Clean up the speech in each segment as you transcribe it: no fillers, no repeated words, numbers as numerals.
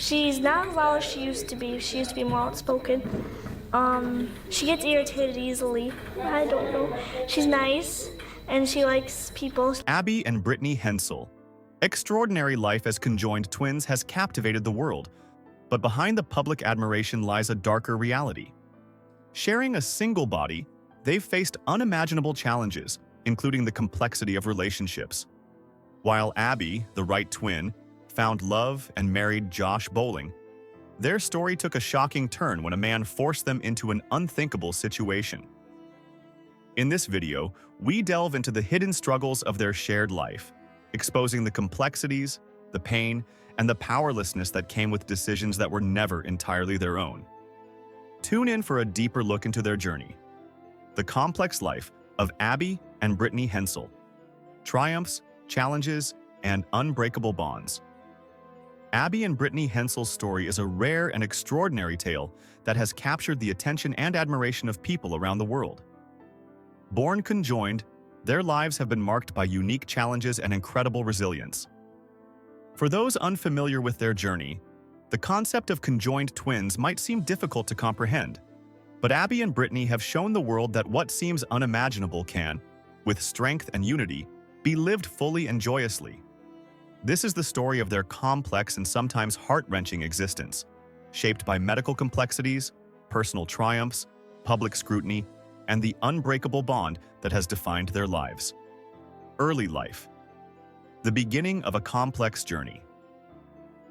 She's not as loud as she used to be. She used to be more outspoken. She gets irritated easily. I don't know. She's nice, and she likes people. Abby and Brittany Hensel. Extraordinary life as conjoined twins has captivated the world, but behind the public admiration lies a darker reality. Sharing a single body, they've faced unimaginable challenges, including the complexity of relationships. While Abby, the right twin, found love and married Josh Bowling, their story took a shocking turn when a man forced them into an unthinkable situation. In this video, we delve into the hidden struggles of their shared life, exposing the complexities, the pain, and the powerlessness that came with decisions that were never entirely their own. Tune in for a deeper look into their journey. The complex life of Abby and Brittany Hensel. Triumphs, challenges, and unbreakable bonds. Abby and Brittany Hensel's story is a rare and extraordinary tale that has captured the attention and admiration of people around the world. Born conjoined, their lives have been marked by unique challenges and incredible resilience. For those unfamiliar with their journey, the concept of conjoined twins might seem difficult to comprehend, but Abby and Brittany have shown the world that what seems unimaginable can, with strength and unity, be lived fully and joyously. This is the story of their complex and sometimes heart-wrenching existence, shaped by medical complexities, personal triumphs, public scrutiny, and the unbreakable bond that has defined their lives. Early life. The beginning of a complex journey.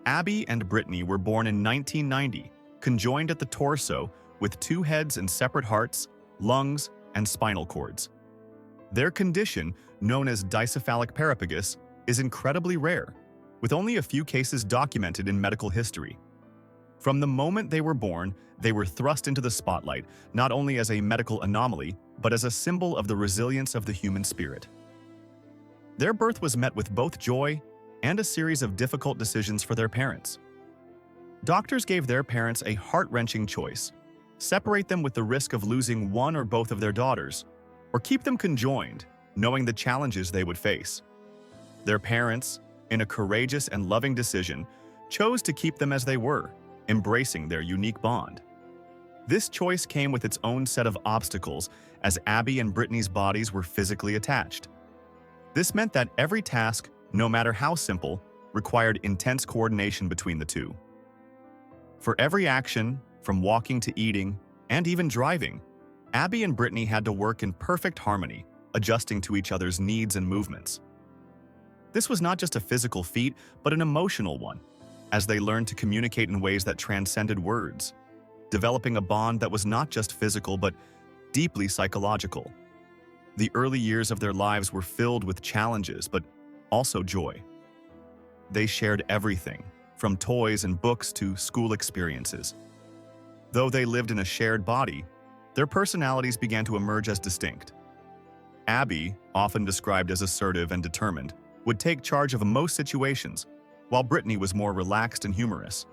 Abby and Brittany were born in 1990, conjoined at the torso with two heads and separate hearts, lungs, and spinal cords. Their condition, known as dicephalic parapagus, is incredibly rare, with only a few cases documented in medical history. From the moment they were born, they were thrust into the spotlight, not only as a medical anomaly, but as a symbol of the resilience of the human spirit. Their birth was met with both joy and a series of difficult decisions for their parents. Doctors gave their parents a heart-wrenching choice: separate them with the risk of losing one or both of their daughters, or keep them conjoined, knowing the challenges they would face. Their parents, in a courageous and loving decision, chose to keep them as they were, embracing their unique bond. This choice came with its own set of obstacles, as Abby and Brittany's bodies were physically attached. This meant that every task, no matter how simple, required intense coordination between the two. For every action, from walking to eating, and even driving, Abby and Brittany had to work in perfect harmony, adjusting to each other's needs and movements. This was not just a physical feat, but an emotional one, as they learned to communicate in ways that transcended words, developing a bond that was not just physical but deeply psychological. The early years of their lives were filled with challenges, but also joy. They shared everything, from toys and books to school experiences. Though they lived in a shared body, their personalities began to emerge as distinct. Abby, often described as assertive and determined, would take charge of most situations, while Brittany was more relaxed and humorous.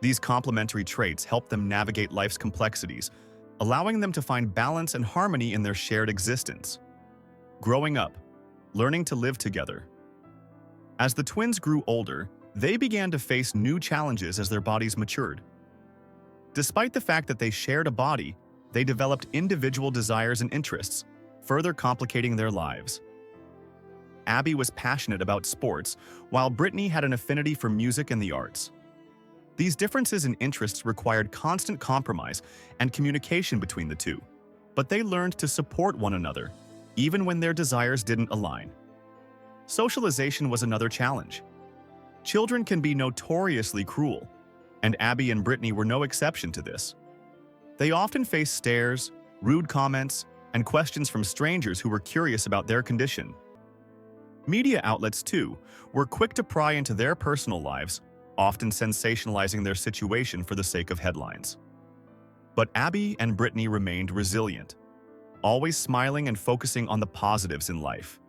These complementary traits helped them navigate life's complexities, allowing them to find balance and harmony in their shared existence. Growing up, learning to live together. As the twins grew older, they began to face new challenges as their bodies matured. Despite the fact that they shared a body, they developed individual desires and interests, further complicating their lives. Abby was passionate about sports, while Brittany had an affinity for music and the arts. These differences in interests required constant compromise and communication between the two, but they learned to support one another, even when their desires didn't align. Socialization was another challenge. Children can be notoriously cruel, and Abby and Brittany were no exception to this. They often faced stares, rude comments, and questions from strangers who were curious about their condition. Media outlets, too, were quick to pry into their personal lives, often sensationalizing their situation for the sake of headlines. But Abby and Brittany remained resilient, always smiling and focusing on the positives in life.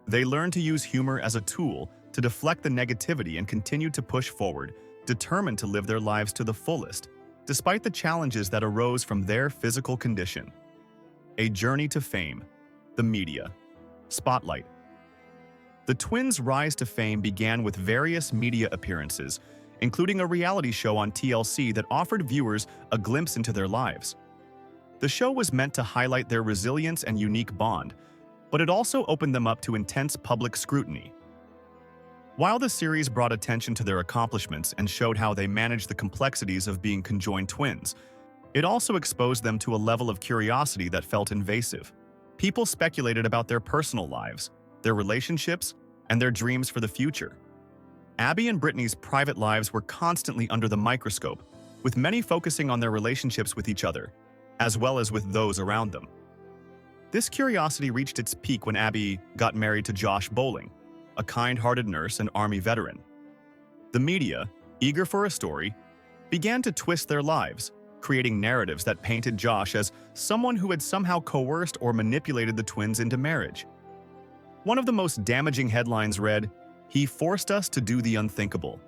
They learned to use humor as a tool to deflect the negativity and continued to push forward, determined to live their lives to the fullest, despite the challenges that arose from their physical condition. A journey to fame, the media, spotlight. The twins' rise to fame began with various media appearances, including a reality show on TLC that offered viewers a glimpse into their lives. The show was meant to highlight their resilience and unique bond, but it also opened them up to intense public scrutiny. While the series brought attention to their accomplishments and showed how they managed the complexities of being conjoined twins, it also exposed them to a level of curiosity that felt invasive. People speculated about their personal lives, their relationships, and their dreams for the future. Abby and Brittany's private lives were constantly under the microscope, with many focusing on their relationships with each other, as well as with those around them. This curiosity reached its peak when Abby got married to Josh Bowling, a kind-hearted nurse and Army veteran. The media, eager for a story, began to twist their lives, creating narratives that painted Josh as someone who had somehow coerced or manipulated the twins into marriage. One of the most damaging headlines read, "He forced us to do the unthinkable."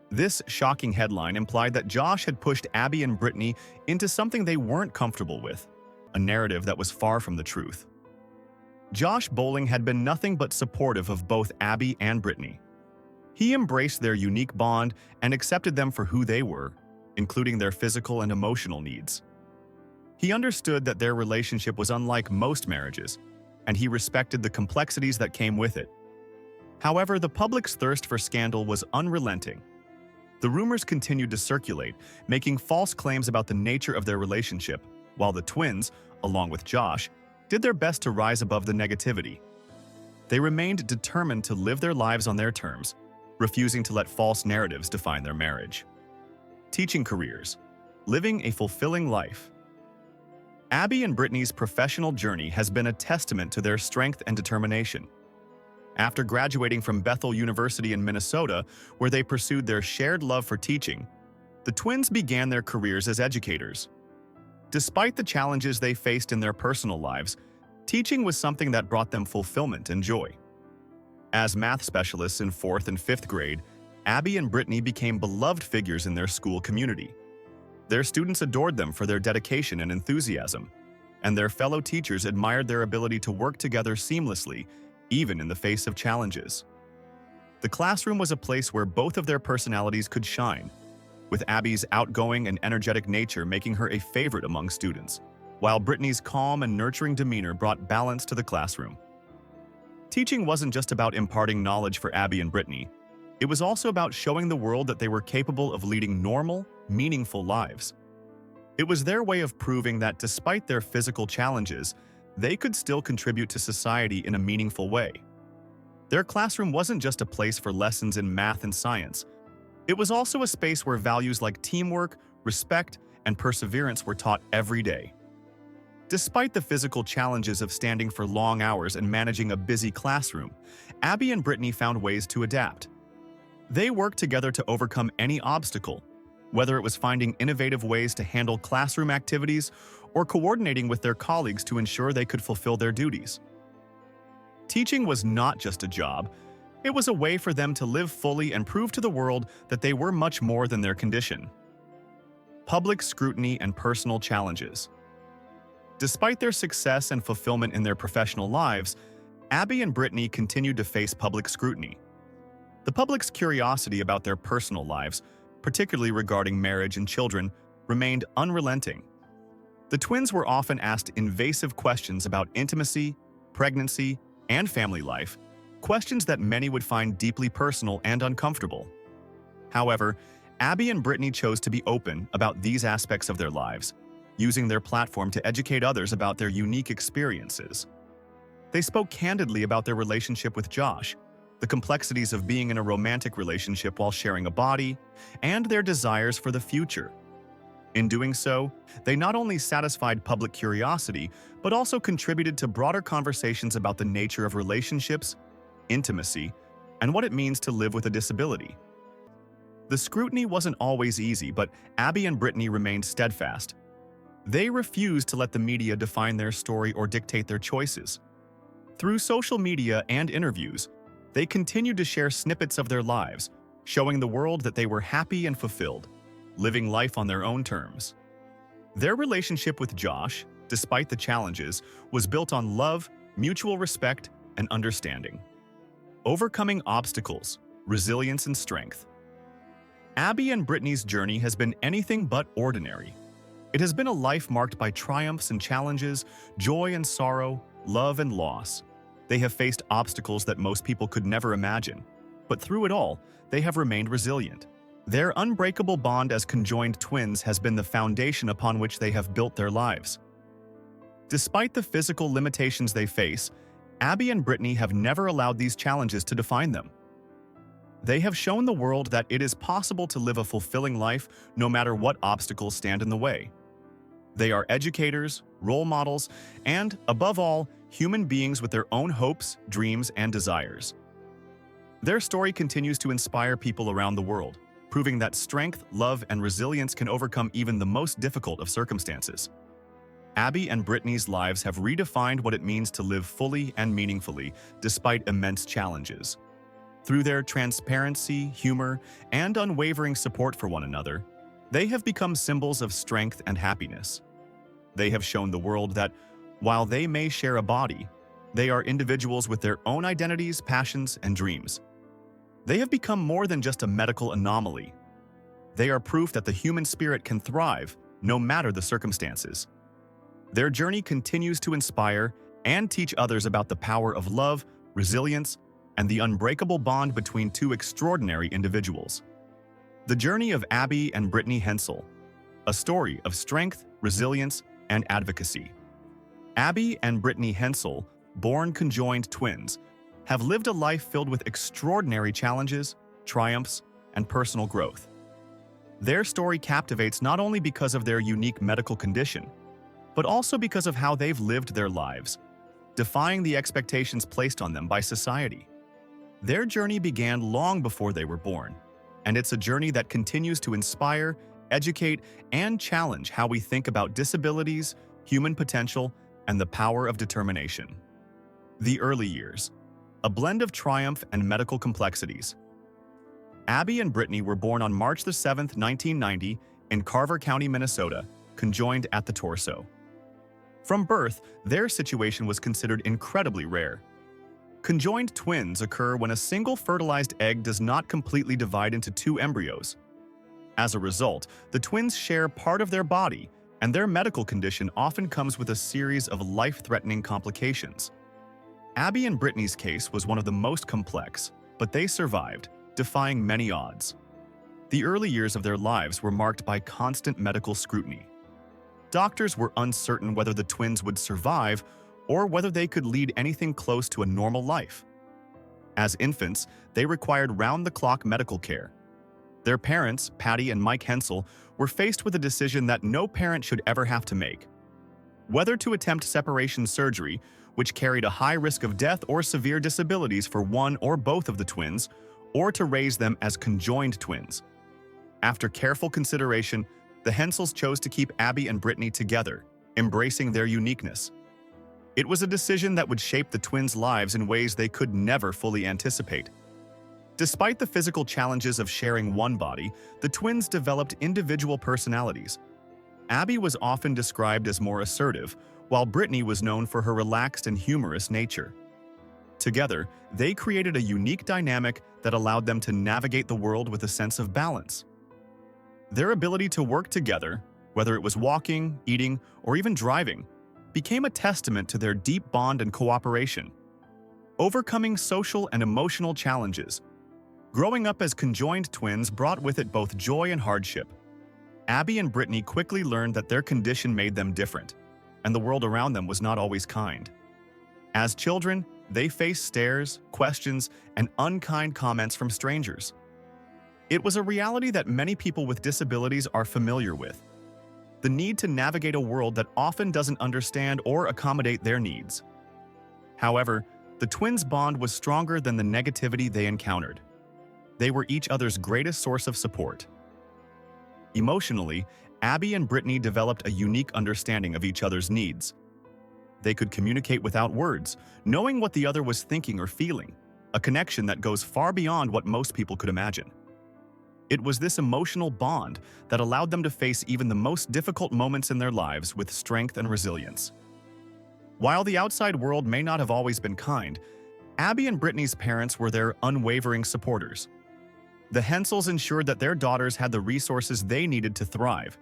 This shocking headline implied that Josh had pushed Abby and Brittany into something they weren't comfortable with, a narrative that was far from the truth. Josh Bowling had been nothing but supportive of both Abby and Brittany. He embraced their unique bond and accepted them for who they were, including their physical and emotional needs. He understood that their relationship was unlike most marriages, and he respected the complexities that came with it. However, the public's thirst for scandal was unrelenting. The rumors continued to circulate, making false claims about the nature of their relationship, while the twins, along with Josh, did their best to rise above the negativity. They remained determined to live their lives on their terms, refusing to let false narratives define their marriage. Teaching careers, living a fulfilling life. Abby and Brittany's professional journey has been a testament to their strength and determination. After graduating from Bethel University in Minnesota, where they pursued their shared love for teaching, the twins began their careers as educators. Despite the challenges they faced in their personal lives, teaching was something that brought them fulfillment and joy. As math specialists in 4th and 5th grade, Abby and Brittany became beloved figures in their school community. Their students adored them for their dedication and enthusiasm, and their fellow teachers admired their ability to work together seamlessly, even in the face of challenges. The classroom was a place where both of their personalities could shine, with Abby's outgoing and energetic nature making her a favorite among students, while Brittany's calm and nurturing demeanor brought balance to the classroom. Teaching wasn't just about imparting knowledge for Abby and Brittany. It was also about showing the world that they were capable of leading normal, meaningful lives. It was their way of proving that despite their physical challenges, they could still contribute to society in a meaningful way. Their classroom wasn't just a place for lessons in math and science. It was also a space where values like teamwork, respect, and perseverance were taught every day. Despite the physical challenges of standing for long hours and managing a busy classroom, Abby and Brittany found ways to adapt. They worked together to overcome any obstacle, whether it was finding innovative ways to handle classroom activities or coordinating with their colleagues to ensure they could fulfill their duties. Teaching was not just a job, it was a way for them to live fully and prove to the world that they were much more than their condition. Public scrutiny and personal challenges. Despite their success and fulfillment in their professional lives, Abby and Brittany continued to face public scrutiny. The public's curiosity about their personal lives, particularly regarding marriage and children, remained unrelenting. The twins were often asked invasive questions about intimacy, pregnancy, and family life, questions that many would find deeply personal and uncomfortable. However, Abby and Brittany chose to be open about these aspects of their lives, using their platform to educate others about their unique experiences. They spoke candidly about their relationship with Josh, the complexities of being in a romantic relationship while sharing a body, and their desires for the future. In doing so, they not only satisfied public curiosity, but also contributed to broader conversations about the nature of relationships, intimacy, and what it means to live with a disability. The scrutiny wasn't always easy, but Abby and Brittany remained steadfast. They refused to let the media define their story or dictate their choices. Through social media and interviews, they continued to share snippets of their lives, showing the world that they were happy and fulfilled, living life on their own terms. Their relationship with Josh, despite the challenges, was built on love, mutual respect, and understanding. Overcoming obstacles, resilience, and strength. Abby and Brittany's journey has been anything but ordinary. It has been a life marked by triumphs and challenges, joy and sorrow, love and loss. They have faced obstacles that most people could never imagine, but through it all, they have remained resilient. Their unbreakable bond as conjoined twins has been the foundation upon which they have built their lives. Despite the physical limitations they face, Abby and Brittany have never allowed these challenges to define them. They have shown the world that it is possible to live a fulfilling life no matter what obstacles stand in the way. They are educators, role models, and, above all, human beings with their own hopes, dreams, and desires. Their story continues to inspire people around the world, proving that strength, love, and resilience can overcome even the most difficult of circumstances. Abby and Brittany's lives have redefined what it means to live fully and meaningfully despite immense challenges. Through their transparency, humor, and unwavering support for one another, they have become symbols of strength and happiness. They have shown the world that, while they may share a body, they are individuals with their own identities, passions, and dreams. They have become more than just a medical anomaly. They are proof that the human spirit can thrive, no matter the circumstances. Their journey continues to inspire and teach others about the power of love, resilience, and the unbreakable bond between two extraordinary individuals. The journey of Abby and Brittany Hensel, a story of strength, resilience, and advocacy. Abby and Brittany Hensel, born conjoined twins, have lived a life filled with extraordinary challenges, triumphs, and personal growth. Their story captivates not only because of their unique medical condition, but also because of how they've lived their lives, defying the expectations placed on them by society. Their journey began long before they were born, and it's a journey that continues to inspire, educate, and challenge how we think about disabilities, human potential, and the power of determination. The early years, a blend of triumph and medical complexities. Abby and Brittany were born on March 7, 1990, in Carver County, Minnesota, conjoined at the torso. From birth, their situation was considered incredibly rare. Conjoined twins occur when a single fertilized egg does not completely divide into two embryos. As a result, the twins share part of their body, and their medical condition often comes with a series of life-threatening complications. Abby and Brittany's case was one of the most complex, but they survived, defying many odds. The early years of their lives were marked by constant medical scrutiny. Doctors were uncertain whether the twins would survive or whether they could lead anything close to a normal life. As infants, they required round-the-clock medical care. Their parents, Patty and Mike Hensel, were faced with a decision that no parent should ever have to make: whether to attempt separation surgery, which carried a high risk of death or severe disabilities for one or both of the twins, or to raise them as conjoined twins. After careful consideration, the Hensels chose to keep Abby and Brittany together, embracing their uniqueness. It was a decision that would shape the twins' lives in ways they could never fully anticipate. Despite the physical challenges of sharing one body, the twins developed individual personalities. Abby was often described as more assertive, while Brittany was known for her relaxed and humorous nature. Together, they created a unique dynamic that allowed them to navigate the world with a sense of balance. Their ability to work together, whether it was walking, eating, or even driving, became a testament to their deep bond and cooperation. Overcoming social and emotional challenges. Growing up as conjoined twins brought with it both joy and hardship. Abby and Brittany quickly learned that their condition made them different, and the world around them was not always kind. As children, they faced stares, questions, and unkind comments from strangers. It was a reality that many people with disabilities are familiar with: the need to navigate a world that often doesn't understand or accommodate their needs. However, the twins' bond was stronger than the negativity they encountered. They were each other's greatest source of support. Emotionally, Abby and Brittany developed a unique understanding of each other's needs. They could communicate without words, knowing what the other was thinking or feeling, a connection that goes far beyond what most people could imagine. It was this emotional bond that allowed them to face even the most difficult moments in their lives with strength and resilience. While the outside world may not have always been kind, Abby and Brittany's parents were their unwavering supporters. The Hensels ensured that their daughters had the resources they needed to thrive.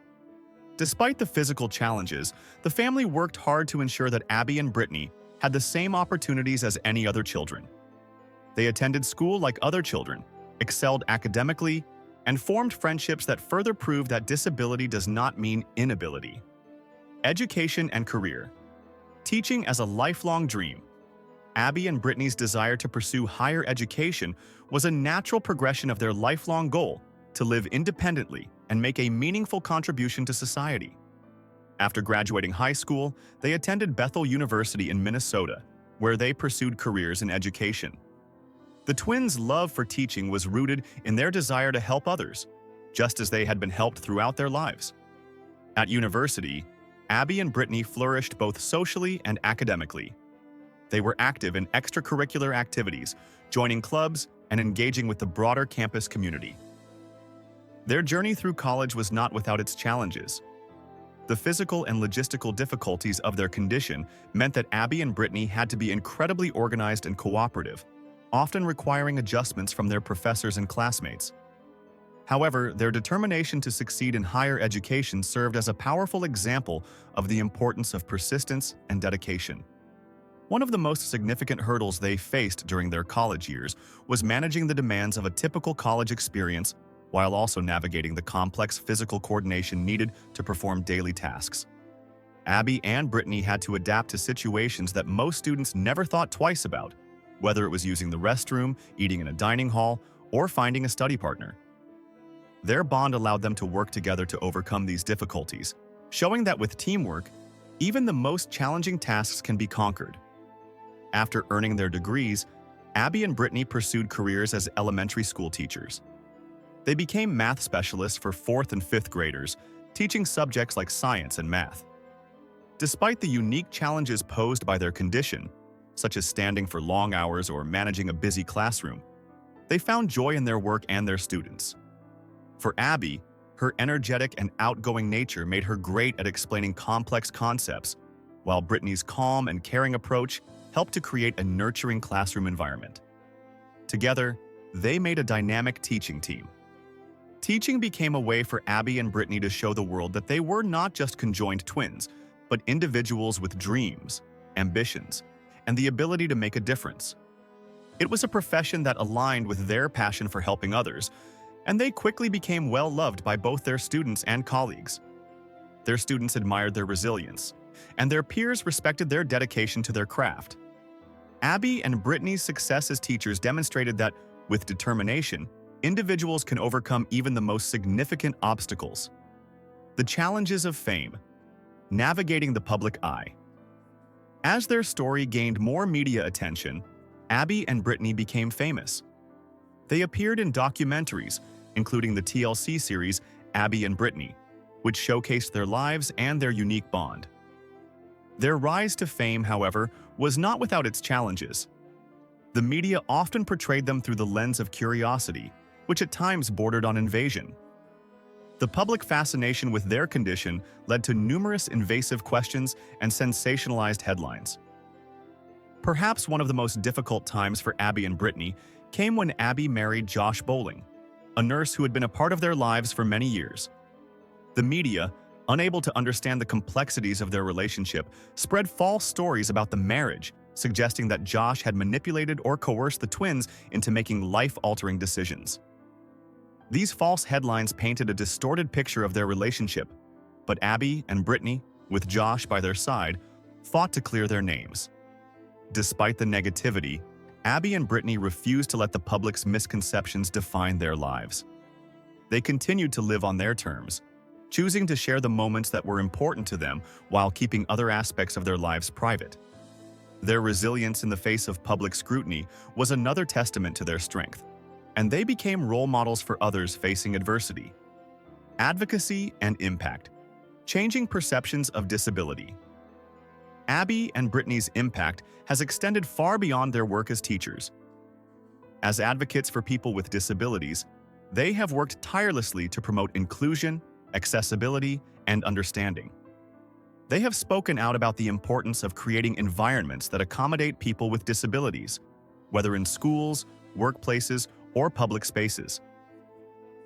Despite the physical challenges, the family worked hard to ensure that Abby and Brittany had the same opportunities as any other children. They attended school like other children, excelled academically, and formed friendships that further proved that disability does not mean inability. Education and career. Teaching as a lifelong dream. Abby and Brittany's desire to pursue higher education was a natural progression of their lifelong goal to live independently and make a meaningful contribution to society. After graduating high school, they attended Bethel University in Minnesota, where they pursued careers in education. The twins' love for teaching was rooted in their desire to help others, just as they had been helped throughout their lives. At university, Abby and Brittany flourished both socially and academically. They were active in extracurricular activities, joining clubs and engaging with the broader campus community. Their journey through college was not without its challenges. The physical and logistical difficulties of their condition meant that Abby and Brittany had to be incredibly organized and cooperative, often requiring adjustments from their professors and classmates. However, their determination to succeed in higher education served as a powerful example of the importance of persistence and dedication. One of the most significant hurdles they faced during their college years was managing the demands of a typical college experience while also navigating the complex physical coordination needed to perform daily tasks. Abby and Brittany had to adapt to situations that most students never thought twice about, whether it was using the restroom, eating in a dining hall, or finding a study partner. Their bond allowed them to work together to overcome these difficulties, showing that with teamwork, even the most challenging tasks can be conquered. After earning their degrees, Abby and Brittany pursued careers as elementary school teachers. They became math specialists for 4th and 5th graders, teaching subjects like science and math. Despite the unique challenges posed by their condition, such as standing for long hours or managing a busy classroom, they found joy in their work and their students. For Abby, her energetic and outgoing nature made her great at explaining complex concepts, while Brittany's calm and caring approach helped to create a nurturing classroom environment. Together, they made a dynamic teaching team. Teaching became a way for Abby and Brittany to show the world that they were not just conjoined twins, but individuals with dreams, ambitions, and the ability to make a difference. It was a profession that aligned with their passion for helping others, and they quickly became well-loved by both their students and colleagues. Their students admired their resilience, and their peers respected their dedication to their craft. Abby and Brittany's success as teachers demonstrated that, with determination, individuals can overcome even the most significant obstacles. The challenges of fame. Navigating the public eye. As their story gained more media attention, Abby and Brittany became famous. They appeared in documentaries, including the TLC series Abby and Brittany, which showcased their lives and their unique bond. Their rise to fame, however, was not without its challenges. The media often portrayed them through the lens of curiosity, which at times bordered on invasion. The public fascination with their condition led to numerous invasive questions and sensationalized headlines. Perhaps one of the most difficult times for Abby and Brittany came when Abby married Josh Bowling, a nurse who had been a part of their lives for many years. The media, unable to understand the complexities of their relationship, spread false stories about the marriage, suggesting that Josh had manipulated or coerced the twins into making life-altering decisions. These false headlines painted a distorted picture of their relationship, but Abby and Brittany, with Josh by their side, fought to clear their names. Despite the negativity, Abby and Brittany refused to let the public's misconceptions define their lives. They continued to live on their terms, choosing to share the moments that were important to them while keeping other aspects of their lives private. Their resilience in the face of public scrutiny was another testament to their strength, and they became role models for others facing adversity. Advocacy and impact. Changing perceptions of disability. Abby and Brittany's impact has extended far beyond their work as teachers. As advocates for people with disabilities, they have worked tirelessly to promote inclusion, accessibility, and understanding. They have spoken out about the importance of creating environments that accommodate people with disabilities, whether in schools, workplaces, or public spaces.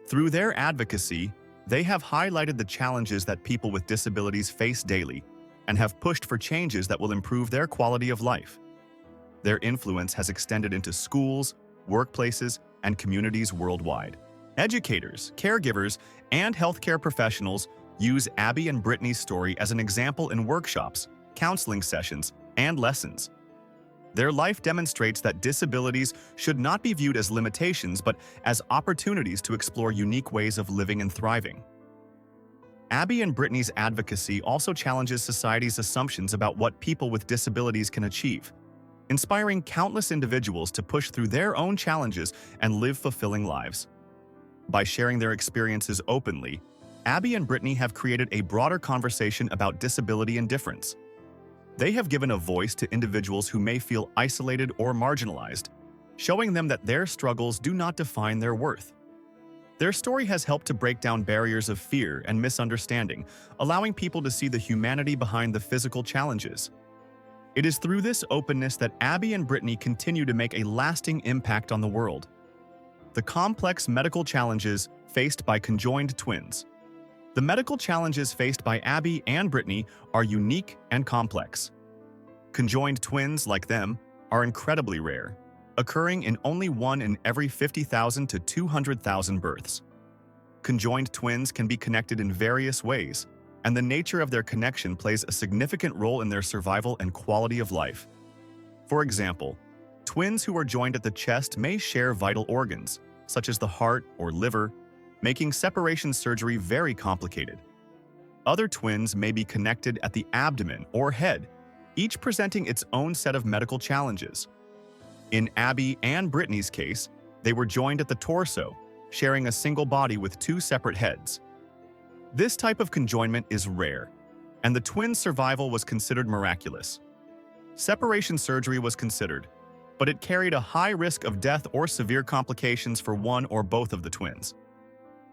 Through their advocacy, they have highlighted the challenges that people with disabilities face daily and have pushed for changes that will improve their quality of life. Their influence has extended into schools, workplaces, and communities worldwide. Educators, caregivers, and healthcare professionals use Abby and Brittany's story as an example in workshops, counseling sessions, and lessons. Their life demonstrates that disabilities should not be viewed as limitations but as opportunities to explore unique ways of living and thriving. Abby and Brittany's advocacy also challenges society's assumptions about what people with disabilities can achieve, inspiring countless individuals to push through their own challenges and live fulfilling lives. By sharing their experiences openly, Abby and Brittany have created a broader conversation about disability and difference. They have given a voice to individuals who may feel isolated or marginalized, showing them that their struggles do not define their worth. Their story has helped to break down barriers of fear and misunderstanding, allowing people to see the humanity behind the physical challenges. It is through this openness that Abby and Brittany continue to make a lasting impact on the world. The complex medical challenges faced by conjoined twins. The medical challenges faced by Abby and Brittany are unique and complex. Conjoined twins, like them, are incredibly rare, occurring in only 1 in every 50,000 to 200,000 births. Conjoined twins can be connected in various ways, and the nature of their connection plays a significant role in their survival and quality of life. For example, twins who are joined at the chest may share vital organs, such as the heart or liver, making separation surgery very complicated. Other twins may be connected at the abdomen or head, each presenting its own set of medical challenges. In Abby and Brittany's case, they were joined at the torso, sharing a single body with 2 separate heads. This type of conjoinment is rare, and the twins' survival was considered miraculous. Separation surgery was considered, but it carried a high risk of death or severe complications for one or both of the twins.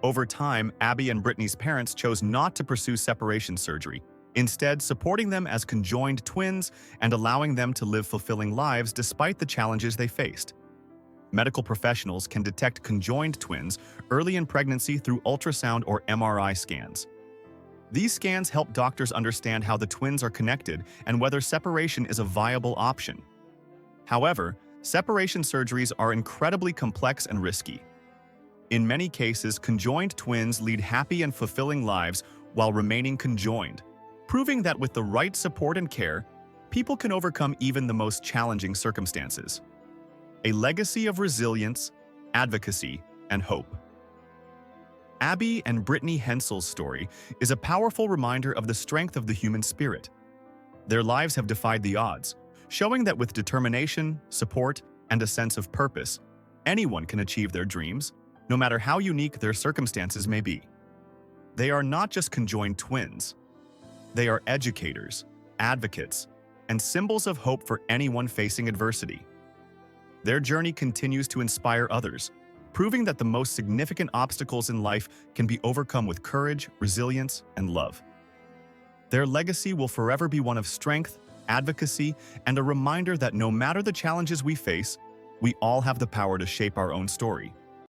Over time, Abby and Brittany's parents chose not to pursue separation surgery, instead supporting them as conjoined twins and allowing them to live fulfilling lives despite the challenges they faced. Medical professionals can detect conjoined twins early in pregnancy through ultrasound or MRI scans. These scans help doctors understand how the twins are connected and whether separation is a viable option. However, separation surgeries are incredibly complex and risky. In many cases, conjoined twins lead happy and fulfilling lives while remaining conjoined, proving that with the right support and care, people can overcome even the most challenging circumstances. A legacy of resilience, advocacy, and hope. Abby and Brittany Hensel's story is a powerful reminder of the strength of the human spirit. Their lives have defied the odds, showing that with determination, support, and a sense of purpose, anyone can achieve their dreams, no matter how unique their circumstances may be. They are not just conjoined twins. They are educators, advocates, and symbols of hope for anyone facing adversity. Their journey continues to inspire others, proving that the most significant obstacles in life can be overcome with courage, resilience, and love. Their legacy will forever be one of strength, advocacy, and a reminder that no matter the challenges we face, we all have the power to shape our own story.